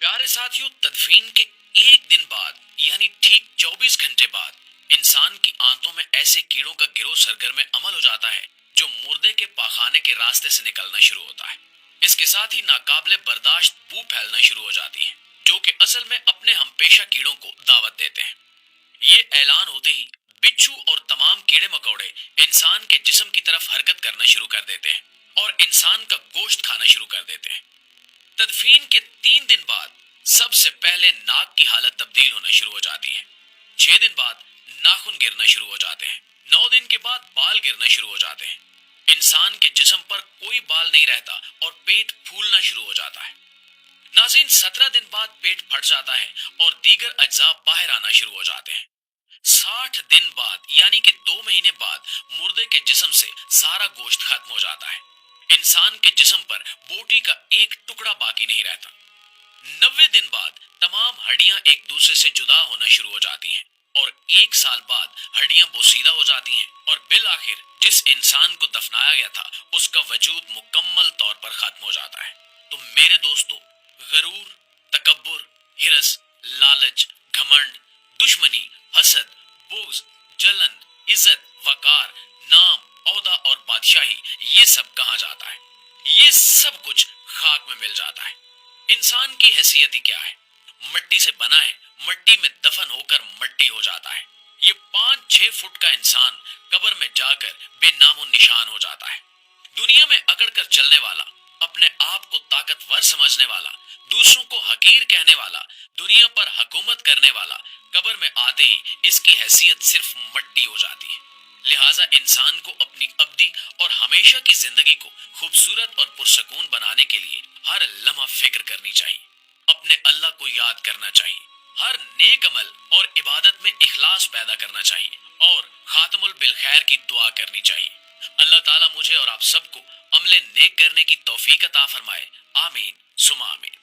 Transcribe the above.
پیارے ساتھیوں، تدفین کے ایک دن بعد یعنی ٹھیک 24 گھنٹے بعد انسان کی آنتوں میں ایسے کیڑوں کا گروہ سرگرم عمل ہو جاتا ہے جو مردے کے پاخانے کے راستے سے نکلنا شروع ہوتا ہے۔ اس کے ساتھ ہی ناقابل برداشت بو پھیلنا شروع ہو جاتی ہے، جو کہ اصل میں اپنے ہم پیشہ کیڑوں کو دعوت دیتے ہیں۔ یہ اعلان ہوتے ہی بچھو اور تمام کیڑے مکوڑے انسان کے جسم کی طرف حرکت کرنا شروع کر دیتے ہیں اور انسان کا گوشت کھانا شروع کر دیتے ہیں۔ تدفین کے 3 دن بعد سب سے پہلے ناک کی حالت تبدیل ہونا شروع ہو جاتی ہے۔ 6 دن بعد ناخن گرنا شروع ہو جاتے ہیں۔ 9 دن کے بعد بال گرنا شروع ہو جاتے ہیں۔ انسان کے جسم پر کوئی بال نہیں رہتا اور پیٹ پھولنا شروع ہو جاتا ہے۔ ناظرین، 17 دن بعد پیٹ پھٹ جاتا ہے اور دیگر اجزاء باہر آنا شروع ہو جاتے ہیں۔ 60 دن بعد یعنی کہ 2 مہینے بعد مردے کے جسم سے سارا گوشت ختم ہو جاتا ہے۔ انسان کے جسم پر بوٹی کا ایک ٹکڑا باقی نہیں رہتا۔ 90 دن بعد تمام ہڈیاں ایک دوسرے سے جدا ہونا شروع ہو جاتی ہیں اور 1 سال بعد ہڈیاں بوسیدہ ہو جاتی ہیں اور بالآخر جس انسان کو دفنایا گیا تھا اس کا وجود مکمل طور پر ختم ہو جاتا ہے۔ تو میرے دوستو، غرور، تکبر، ہرس، لالچ، گھمنڈ، دشمنی، حسد، بغض، جلن، عزت، وقار، نام، عہدہ اور بادشاہی، یہ سب کہاں جاتا ہے؟ یہ سب کچھ خاک میں مل جاتا ہے۔ انسان کی حیثیت ہی کیا ہے؟ مٹی سے بنا ہے، مٹی میں دفن ہو کر مٹی ہو جاتا ہے۔ یہ 5-6 فٹ کا انسان قبر میں جا کر بے نام و نشان ہو جاتا ہے۔ دنیا میں اکڑ کر چلنے والا، اپنے آپ کو طاقتور سمجھنے والا، دوسروں کو حقیر کہنے والا، دنیا پر حکومت کرنے والا، قبر میں آتے ہی اس کی حیثیت صرف مٹی ہو جاتی ہے۔ لہٰذا انسان کو اپنی ابدی اور ہمیشہ کی زندگی کو خوبصورت اور پرسکون بنانے کے لیے ہر لمحہ فکر کرنی چاہیے، اپنے اللہ کو یاد کرنا چاہیے، ہر نیک عمل اور عبادت میں اخلاص پیدا کرنا چاہیے اور خاتم بالخیر کی دعا کرنی چاہیے۔ اللہ تعالیٰ مجھے اور آپ سب کو عمل نیک کرنے کی توفیق عطا فرمائے۔ آمین ثم آمین۔